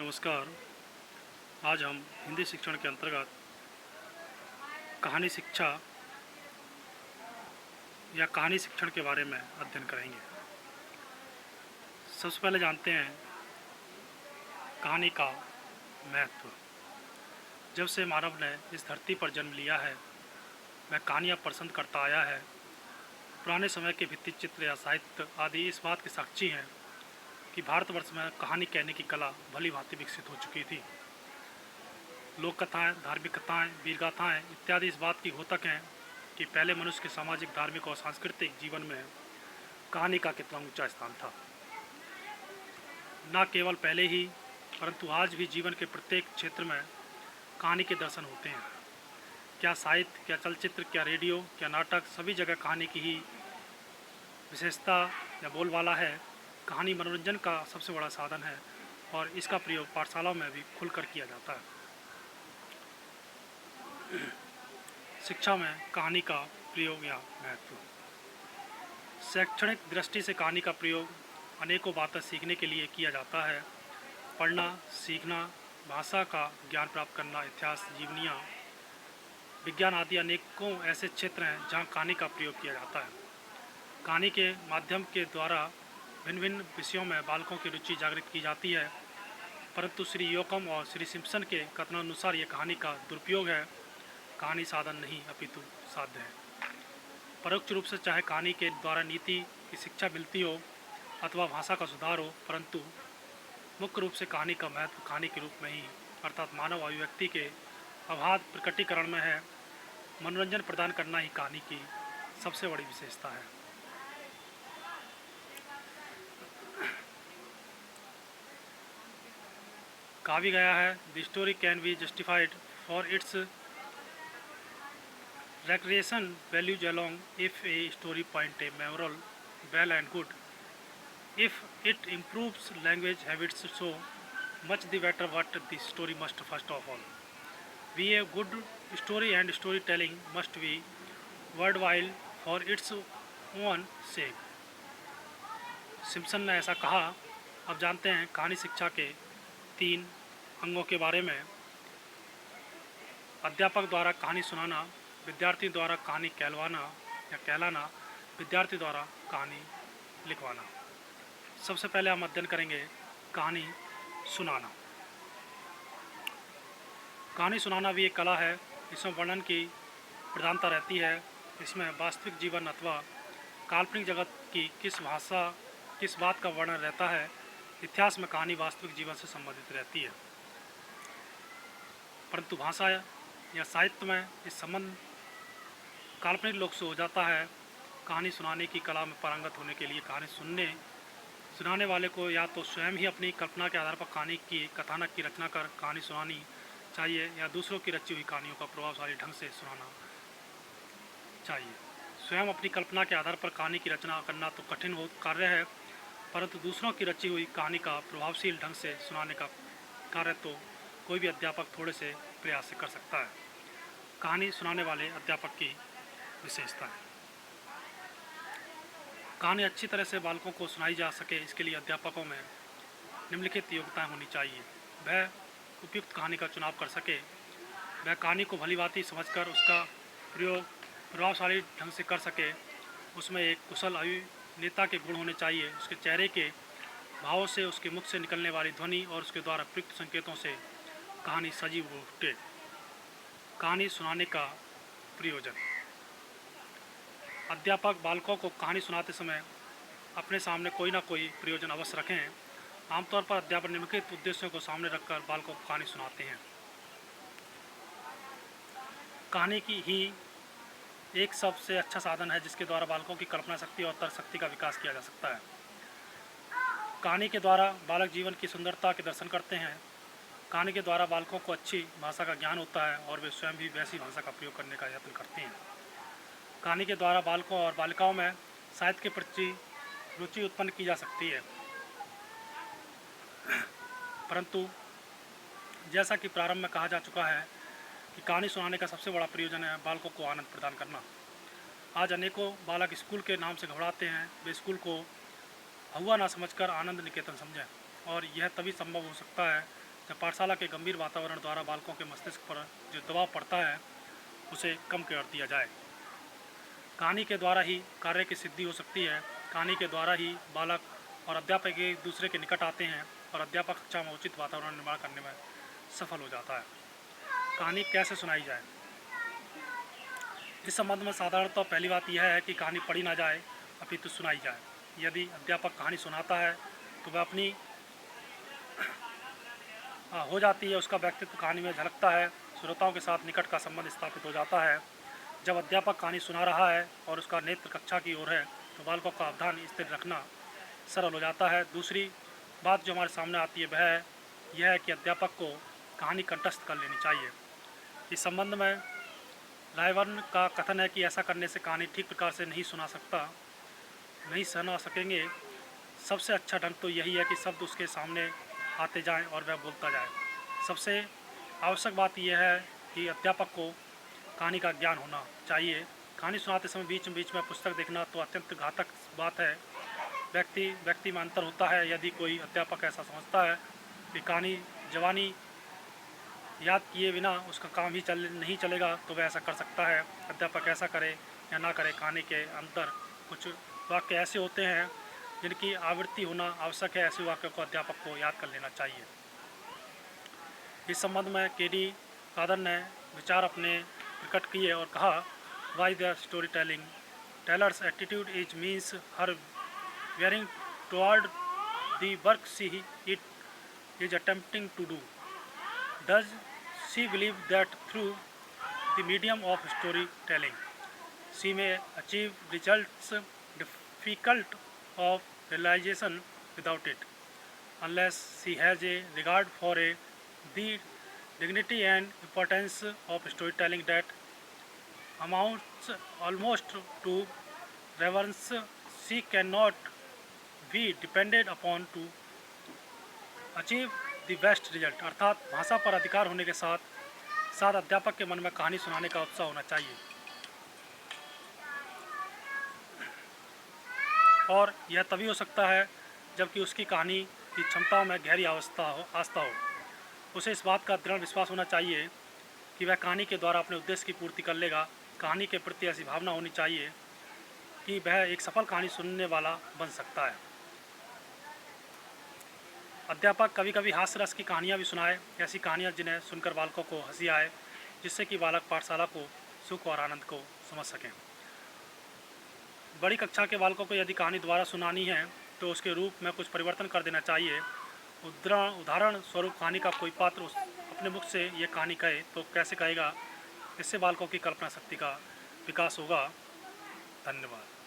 नमस्कार। आज हम हिंदी शिक्षण के अंतर्गत कहानी शिक्षा या कहानी शिक्षण के बारे में अध्ययन करेंगे। सबसे पहले जानते हैं कहानी का महत्व। जब से मानव ने इस धरती पर जन्म लिया है, वह कहानियाँ पसंद करता आया है। पुराने समय के भित्ति चित्र या साहित्य आदि इस बात के साक्षी हैं कि भारतवर्ष में कहानी कहने की कला भली भांति विकसित हो चुकी थी। लोक कथाएँ, धार्मिक कथाएँ, वीरगाथाएँ इत्यादि इस बात की द्योतक हैं कि पहले मनुष्य के सामाजिक, धार्मिक और सांस्कृतिक जीवन में कहानी का कितना ऊंचा स्थान था। न केवल पहले ही परंतु आज भी जीवन के प्रत्येक क्षेत्र में कहानी के दर्शन होते हैं। क्या साहित्य, क्या चलचित्र, क्या रेडियो, क्या नाटक, सभी जगह कहानी की ही विशेषता या बोलबाला है। कहानी मनोरंजन का सबसे बड़ा साधन है और इसका प्रयोग पाठशालाओं में भी खुलकर किया जाता है। शिक्षा में कहानी का प्रयोग या महत्व। शैक्षणिक दृष्टि से कहानी का प्रयोग अनेकों बातें सीखने के लिए किया जाता है। पढ़ना, सीखना, भाषा का ज्ञान प्राप्त करना, इतिहास, जीवनियाँ, विज्ञान आदि अनेकों ऐसे क्षेत्र हैं जहाँ कहानी का प्रयोग किया जाता है। कहानी के माध्यम के द्वारा भिन्न भिन्न विषयों में बालकों की रुचि जागृत की जाती है, परंतु श्री योकम और श्री सिम्पसन के कथनानुसार ये कहानी का दुरुपयोग है। कहानी साधन नहीं अपितु साध्य है। परोक्ष रूप से चाहे कहानी के द्वारा नीति की शिक्षा मिलती हो अथवा भाषा का सुधार हो, परंतु मुख्य रूप से कहानी का महत्व कहानी के रूप में ही अर्थात मानव अभिव्यक्ति के अबाध प्रकटीकरण में है। मनोरंजन प्रदान करना ही कहानी की सबसे बड़ी विशेषता है। कहा भी गया है, the story can be justified for its recreation values along if a story point a moral well and good. If it improves language habits so much the better, what the story must first of all be a good story and storytelling must be worthwhile for its own sake. Simpson ने ऐसा कहा। अब जानते हैं कहानी शिक्षा के 3 अंगों के बारे में। अध्यापक द्वारा कहानी सुनाना, विद्यार्थी द्वारा कहानी कहलवाना या कहलाना, विद्यार्थी द्वारा कहानी लिखवाना। सबसे पहले हम अध्ययन करेंगे कहानी सुनाना। कहानी सुनाना भी एक कला है। इसमें वर्णन की प्रधानता रहती है। इसमें वास्तविक जीवन अथवा काल्पनिक जगत की किस बात का वर्णन रहता है। इतिहास में कहानी वास्तविक जीवन से संबंधित रहती है, परंतु भाषा या साहित्य में इस संबंध काल्पनिक लोक से हो जाता है। कहानी सुनाने की कला में पारंगत होने के लिए कहानी सुनाने वाले को या तो स्वयं ही अपनी कल्पना के आधार पर कहानी की कथानक की रचना कर कहानी सुनानी चाहिए या दूसरों की रची हुई कहानियों का प्रभावशाली ढंग से सुनाना चाहिए। स्वयं अपनी कल्पना के आधार पर कहानी की रचना करना तो कठिन कार्य है, परंतु दूसरों की रची हुई कहानी का प्रभावशील ढंग से सुनाने का कार्य तो कोई भी अध्यापक थोड़े से प्रयास से कर सकता है। कहानी सुनाने वाले अध्यापक की विशेषता है। कहानी अच्छी तरह से बालकों को सुनाई जा सके, इसके लिए अध्यापकों में निम्नलिखित योग्यताएं होनी चाहिए। वह उपयुक्त कहानी का चुनाव कर सके, वह कहानी को भलीभांति समझकर उसका प्रयोग प्रभावशाली ढंग से कर सके, उसमें एक कुशल अभिनेता के गुण होने चाहिए, उसके चेहरे के भावों से, उसके मुख से निकलने वाली ध्वनि और उसके द्वारा प्रयुक्त संकेतों से कहानी सजीव हो उठे। कहानी सुनाने का प्रयोजन। अध्यापक बालकों को कहानी सुनाते समय अपने सामने कोई ना कोई प्रयोजन अवश्य रखें। आमतौर पर अध्यापक निम्नलिखित उद्देश्यों को सामने रखकर बालकों को कहानी सुनाते हैं। कहानी की ही एक सबसे अच्छा साधन है जिसके द्वारा बालकों की कल्पना शक्ति और तर्क शक्ति का विकास किया जा सकता है। कहानी के द्वारा बालक जीवन की सुंदरता के दर्शन करते हैं। कहानी के द्वारा बालकों को अच्छी भाषा का ज्ञान होता है और वे स्वयं भी वैसी भाषा का प्रयोग करने का यत्न करते हैं। कहानी के द्वारा बालकों और बालिकाओं में साहित्य के प्रति रुचि उत्पन्न की जा सकती है, परंतु जैसा कि प्रारंभ में कहा जा चुका है कि कहानी सुनाने का सबसे बड़ा प्रयोजन है बालकों को आनंद प्रदान करना। आज अनेकों बालक स्कूल के नाम से घबराते हैं। वे स्कूल को हुआ ना समझकर आनंद निकेतन समझें, और यह तभी संभव हो सकता है जब पाठशाला के गंभीर वातावरण द्वारा बालकों के मस्तिष्क पर जो दबाव पड़ता है उसे कम कर दिया जाए। कहानी के द्वारा ही कार्य की सिद्धि हो सकती है। कहानी के द्वारा ही बालक और अध्यापक एक दूसरे के निकट आते हैं और अध्यापक कक्षा में उचित वातावरण निर्माण करने में सफल हो जाता है। कहानी कैसे सुनाई जाए? इस संबंध में साधारणतः पहली बात यह है कि कहानी पढ़ी ना जाए अपितु सुनाई जाए। यदि अध्यापक कहानी सुनाता है तो वह अपनी हो जाती है, उसका व्यक्तित्व कहानी में झलकता है, श्रोताओं के साथ निकट का संबंध स्थापित हो जाता है। जब अध्यापक कहानी सुना रहा है और उसका नेत्र कक्षा की ओर है तो बालकों का अवधान स्थिर रखना सरल हो जाता है। दूसरी बात जो हमारे सामने आती है वह यह है कि अध्यापक को कहानी कंठस्थ कर लेनी चाहिए। इस संबंध में रायवर्न का कथन है कि ऐसा करने से कहानी ठीक प्रकार से नहीं सुना सकेंगे। सबसे अच्छा ढंग तो यही है कि शब्द उसके सामने आते जाएं और वह बोलता जाए। सबसे आवश्यक बात यह है कि अध्यापक को कहानी का ज्ञान होना चाहिए। कहानी सुनाते समय बीच में पुस्तक देखना तो अत्यंत घातक बात है। व्यक्ति में अंतर होता है। यदि कोई अध्यापक ऐसा समझता है कि कहानी जवानी याद किए बिना उसका काम ही नहीं चलेगा तो वह ऐसा कर सकता है। अध्यापक ऐसा करे या ना करे, कहानी के अंदर कुछ वाक्य ऐसे होते हैं जिनकी आवृत्ति होना आवश्यक है। ऐसे वाक्यों को अध्यापक को याद कर लेना चाहिए। इस संबंध में के.डी. कादर ने विचार अपने प्रकट किए और कहा, why the story tellers attitude is means her wearing toward the work she it is attempting to do. Does she believe that through the medium of storytelling she may achieve results difficult of realization without it, unless she has a regard for the dignity and importance of storytelling that amounts almost to reverence? She cannot be depended upon to achieve the best result. अर्थात भाषा पर अधिकार होने के साथ साथ अध्यापक के मन में कहानी सुनाने का उत्साह होना चाहिए और यह तभी हो सकता है जबकि उसकी कहानी की क्षमताओं में गहरी आस्था हो। उसे इस बात का दृढ़ विश्वास होना चाहिए कि वह कहानी के द्वारा अपने उद्देश्य की पूर्ति कर लेगा। कहानी के प्रति ऐसी भावना होनी चाहिए कि वह एक सफल कहानी सुनने वाला बन सकता है। अध्यापक कभी कभी हास्य रस की कहानियाँ भी सुनाए, ऐसी कहानियाँ जिन्हें सुनकर बालकों को हंसी आए, जिससे कि बालक पाठशाला को सुख और आनंद को समझ सकें। बड़ी कक्षा के बालकों को यदि कहानी दोबारा सुनानी है तो उसके रूप में कुछ परिवर्तन कर देना चाहिए। उदाहरण स्वरूप कहानी का कोई पात्र अपने मुख से ये कहानी कहे तो कैसे कहेगा, इससे बालकों की कल्पना शक्ति का विकास होगा। धन्यवाद।